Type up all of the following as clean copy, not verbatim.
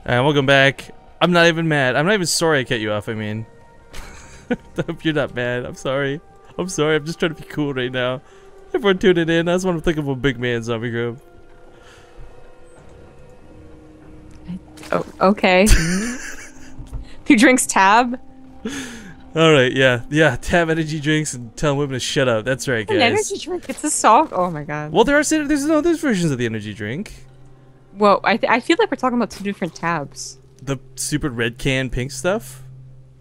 And welcome back. I'm not even mad. I'm not even sorry I cut you off, I mean. I hope you're not mad. I'm sorry. I'm sorry. I'm just trying to be cool right now. Everyone tuning in. I just want to think of a big man zombie group. Oh, okay. Who drinks Tab? Alright, yeah. Yeah, Tab energy drinks and tell women to shut up. That's right, guys. An energy drink? It's a soft. Oh my god. Well, there's versions of the energy drink. Well, I feel like we're talking about two different Tabs. The super red can pink stuff?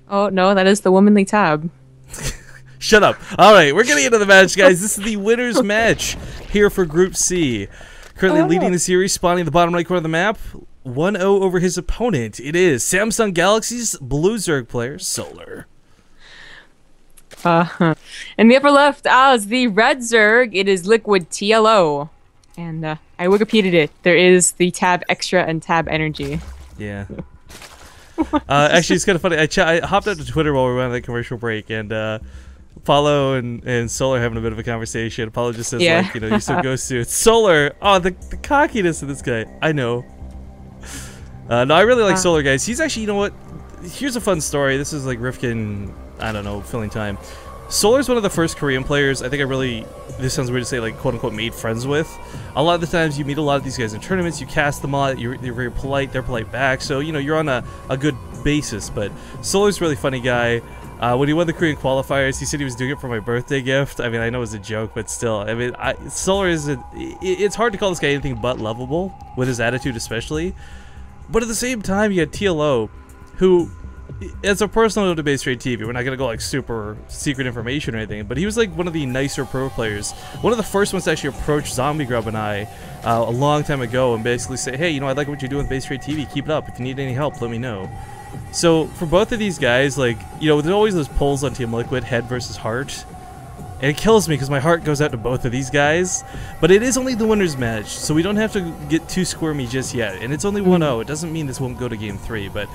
Oh, no, that is the womanly Tab. Shut up. Alright, we're getting into the match, guys. This is the winner's match here for Group C. Currently leading the series, spawning the bottom right corner of the map. 1-0 over his opponent. It is Samsung Galaxy's blue Zerg player, Solar. In the upper left, as the red Zerg, it is Liquid TLO. And I Wikipedia'd it. There is the Tab Extra and Tab Energy. Yeah. Actually, it's kind of funny. I hopped out to Twitter while we were on that commercial break, and Paulo and Solar having a bit of a conversation. Paulo just says, like, you know, you're so ghost suits. Solar, oh, the cockiness of this guy. I know. No, I really like Solar, guys. He's actually, you know what? Here's a fun story. This is like Rifkin, I don't know, filling time. Solar's one of the first Korean players I think I really, this sounds weird to say, like, quote-unquote, made friends with. A lot of the times you meet a lot of these guys in tournaments, you cast them a lot, you're very polite, they're polite back, so, you know, you're on a good basis. But Solar's a really funny guy. When he won the Korean qualifiers, he said he was doing it for my birthday gift. I mean, I know it's a joke, but still, I mean, Solar is, it's hard to call this guy anything but lovable, with his attitude especially. But at the same time, you had TLO, who, as a personal note to BaseTradeTV, we're not going to go like super secret information or anything, but he was like one of the nicer pro players. One of the first ones to actually approach Zombie Grub and I a long time ago and basically say, hey, you know, I like what you're doing with BaseTradeTV, keep it up. If you need any help, let me know. So for both of these guys, like, you know, there's always those polls on Team Liquid, head versus heart. And it kills me because my heart goes out to both of these guys. But it is only the winner's match, so we don't have to get too squirmy just yet. And it's only 1-0. It doesn't mean this won't go to Game 3, but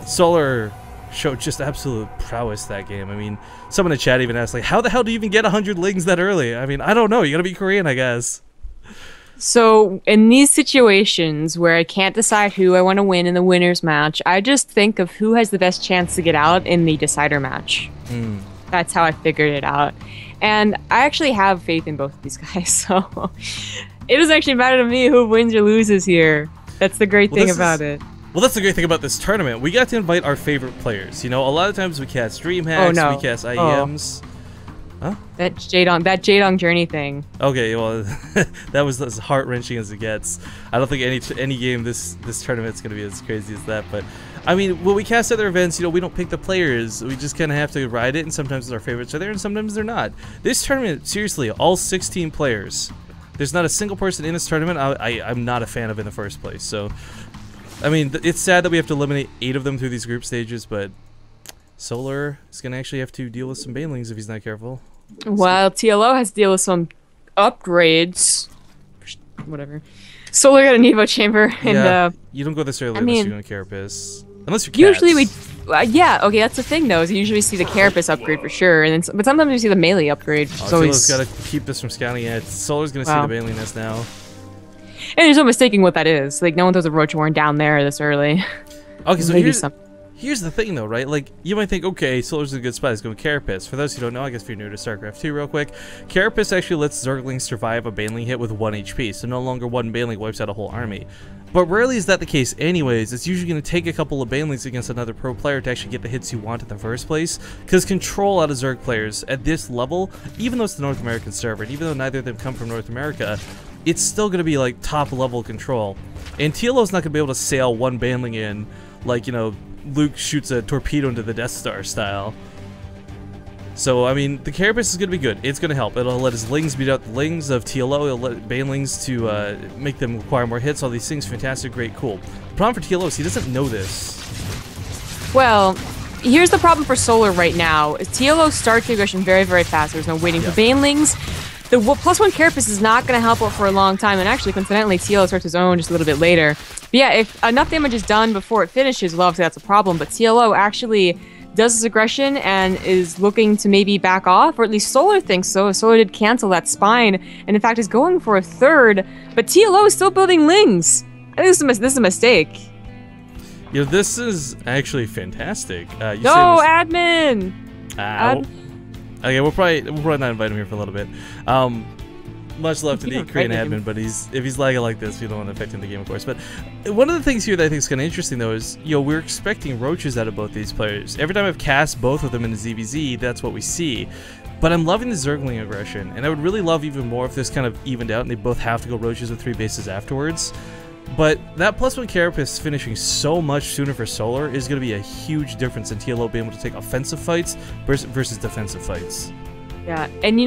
Solar showed just absolute prowess that game. I mean, someone in the chat even asked, like, how the hell do you even get 100 lings that early? I mean, I don't know. You gotta be Korean, I guess. So, in these situations where I can't decide who I want to win in the winner's match, I just think of who has the best chance to get out in the decider match. That's how I figured it out. And I actually have faith in both of these guys, so it doesn't actually matter to me who wins or loses here. That's the great thing about it. Well, that's the great thing about this tournament. We got to invite our favorite players. You know, a lot of times we cast Dream Hacks, we cast IEMs. Huh? That Jadong Journey thing. Okay, well, that was as heart-wrenching as it gets. I don't think any game this tournament's going to be as crazy as that, but I mean, when we cast other events, you know, we don't pick the players. We just kind of have to ride it, and sometimes our favorites are there, and sometimes they're not. This tournament, seriously, all 16 players. There's not a single person in this tournament I'm not a fan of in the first place. So, I mean, it's sad that we have to eliminate 8 of them through these group stages, but Solar is going to actually have to deal with some banelings if he's not careful. While TLO has to deal with some upgrades. Whatever. Solar got an Evo chamber, and yeah, you don't go this early unless you're going to Carapace. Unless you're cats. Usually we, yeah, okay, that's the thing though. Is you usually see the Carapace upgrade for sure, and then but sometimes we see the melee upgrade. TLO's got to keep this from scouting it. Solar's going to see the bailing nest now. And there's no mistaking what that is. Like, no one throws a Roach Warren down there this early. Okay, so here's the thing, though, right? Like, you might think, okay, Solar's in a good spot. He's going Carapace. For those who don't know, I guess if you're new to StarCraft 2 real quick, Carapace actually lets Zerglings survive a Baneling hit with 1 HP, so no longer one Baneling wipes out a whole army. But rarely is that the case anyways. It's usually going to take a couple of Banelings against another pro player to actually get the hits you want in the first place, because control out of Zerg players at this level, even though it's the North American server, and even though neither of them come from North America, it's still going to be like top level control. And TLO's not going to be able to sail one Baneling in like, you know, Luke shoots a torpedo into the Death Star style. So, I mean, the Carapace is going to be good. It's going to help. It'll let his Lings beat out the Lings of TLO. It'll let Banelings to make them acquire more hits. All these things, fantastic, great, cool. The problem for TLO is he doesn't know this. Well, here's the problem for Solar right now. TLO starts the aggression very, very fast. There's no waiting for Banelings. The +1 Carapace is not going to help out for a long time, and actually, coincidentally, TLO starts his own just a little bit later. But yeah, if enough damage is done before it finishes, well, obviously that's a problem, but TLO actually does his aggression and is looking to maybe back off, or at least Solar thinks so. Solar did cancel that spine, and in fact is going for a third, but TLO is still building Lings. I think this is a mistake. You know, this is actually fantastic. No, admin! Okay, we'll probably not invite him here for a little bit. Much love to the Korean admin, but if he's lagging like this, we don't want to affect him in the game, of course. But one of the things here that I think is kind of interesting, though, is we're expecting roaches out of both these players. Every time I've cast both of them in the ZVZ, that's what we see. But I'm loving the Zergling aggression, and I would really love even more if this kind of evened out and they both have to go roaches with 3 bases afterwards. But that +1 Carapace finishing so much sooner for Solar is going to be a huge difference in TLO being able to take offensive fights versus defensive fights. Yeah, and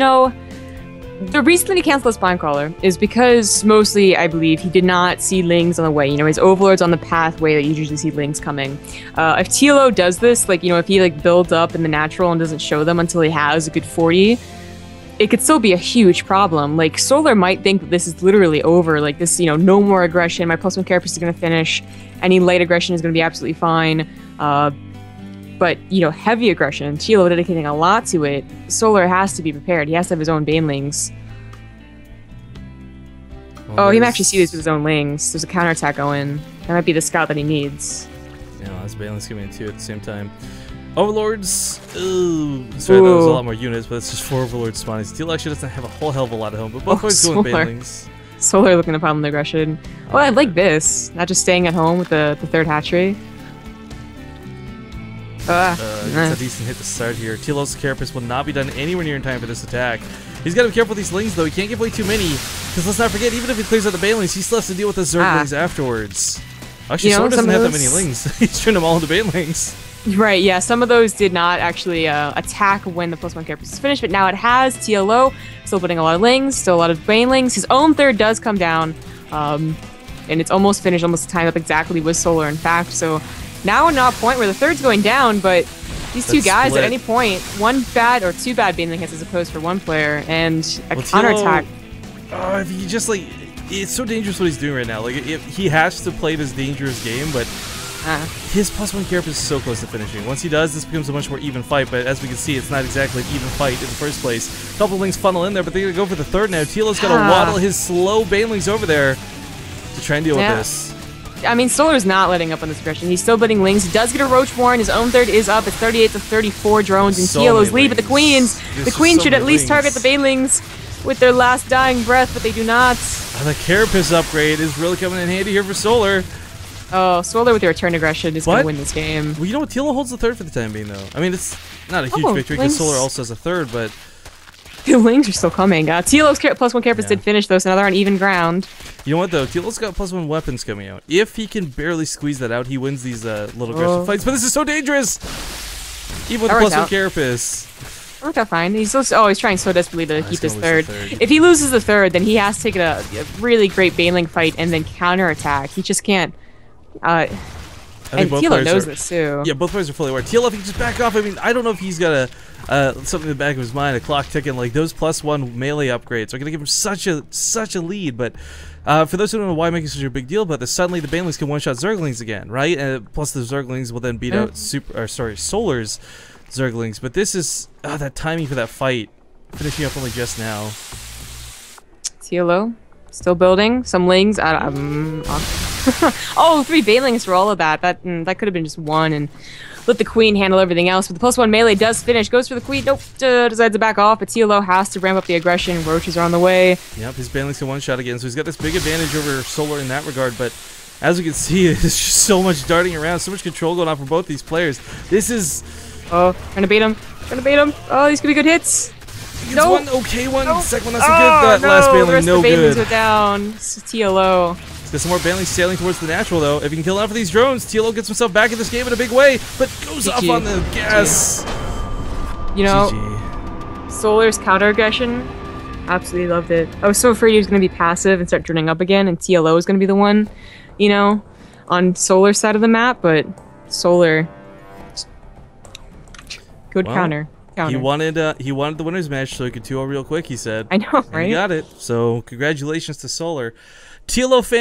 the reason that he canceled the Spinecrawler is because mostly, I believe, he did not see Lings on the way. His Overlord's on the pathway that you usually see Lings coming. If TLO does this, if he builds up in the natural and doesn't show them until he has a good 40, it could still be a huge problem. Solar might think that this is literally over. This, no more aggression. My +1 Carapace is going to finish. Any light aggression is going to be absolutely fine. But, heavy aggression, TLO dedicating a lot to it, Solar has to be prepared. He has to have his own Banelings. Well, he might actually see this with his own Lings. There's a counterattack going. That might be the scout that he needs. Yeah, that's Banelings coming in too at the same time. Overlords, ooh. Sorry, that was a lot more units, but it's just 4 Overlords spawning. TLO actually doesn't have a whole hell of a lot at home, but both ways going with Banelings. Solar looking to problem the aggression. Oh, I like this. Not just staying at home with the 3rd hatchery. It's a decent hit to start here. TLO's Carapace will not be done anywhere near in time for this attack. He's got to be careful with these Lings, though. He can't give away too many, because let's not forget, even if he clears out the Banelings, he still has to deal with the Zerglings afterwards. Actually, Solar doesn't have that many Lings. He's turned them all into Banelings. Right, yeah. Some of those did not actually attack when the +1 Carapace is finished, but now it has. TLO still putting a lot of Lings, still a lot of Banelings. His own 3rd does come down, and it's almost finished, almost timed up exactly with Solar, in fact, so now we're not a point where the 3rd's going down, but these two guys at any point, 1 bad or 2 bad Baneling hits as opposed for 1 player, and a counterattack. If he just it's so dangerous what he's doing right now. He has to play this dangerous game, but his +1 Carapace is so close to finishing. Once he does, this becomes a much more even fight, but as we can see, it's not exactly an even fight in the first place. A couple of Lings funnel in there, but they're going to go for the 3rd now. TLO's got to waddle his slow Banelings over there to try and deal with this. I mean, Solar's not letting up on this aggression. He's still bidding Lings. He does get a Roach Warren. His own 3rd is up. It's 38 to 34 drones in TLO's lead, but the Queens should at least target the Banelings with their last dying breath, but they do not. The Carapace upgrade is really coming in handy here for Solar. Oh, Solar with the return aggression is going to win this game. Well, you know what? TLO holds the 3rd for the time being, though. I mean, it's not a huge victory because Solar also has a 3rd, but the Lings are still coming. TLO's +1 Carapace did finish, though, so now they're on even ground. You know what, though? TLO's got +1 weapons coming out. If he can barely squeeze that out, he wins these little aggression fights. But this is so dangerous! Even with the +1 Carapace. Worked out fine. He's he's trying so desperately to keep his 3rd. If he loses the 3rd, then he has to take a really great Baneling fight and then counterattack. He just can't. And TLO knows this too. Yeah, both players are fully aware. TLO, if he can just back off, I mean, I don't know if he's got something in the back of his mind, a clock ticking, those +1 melee upgrades are going to give him such a lead, but for those who don't know why I'm making such a big deal about this, suddenly the Banelings can one-shot Zerglings again, right? And plus the Zerglings will then beat out Solar's Zerglings, but this is that timing for that fight, finishing up only just now. TLO still building some Lings. Oh, 3 Banelings for all of that. That could have been just 1, and let the Queen handle everything else. But the +1 melee does finish. Goes for the Queen. Nope. Decides to back off. But TLO has to ramp up the aggression. Roaches are on the way. Yep, his Banelings can one-shot again, so he's got this big advantage over Solar in that regard. But as we can see, there's just so much darting around, so much control going on for both these players. This is... Oh, trying to bait him. Oh, these could be good hits. No. One okay one. No. Second one not so good. That last Baneling, no good. The Banelings are down. This is TLO. There's some more Banelings sailing towards the natural, though. If he can kill enough of these drones, TLO gets himself back in this game in a big way, but goes off on the gas. Solar's counter aggression, absolutely loved it. I was so afraid he was going to be passive and start turning up again, and TLO was going to be the one, on Solar's side of the map, but Solar, good counter. He wanted the winner's match so he could 2-0 real quick, he said. I know, right? And he got it, so congratulations to Solar. TLO fans.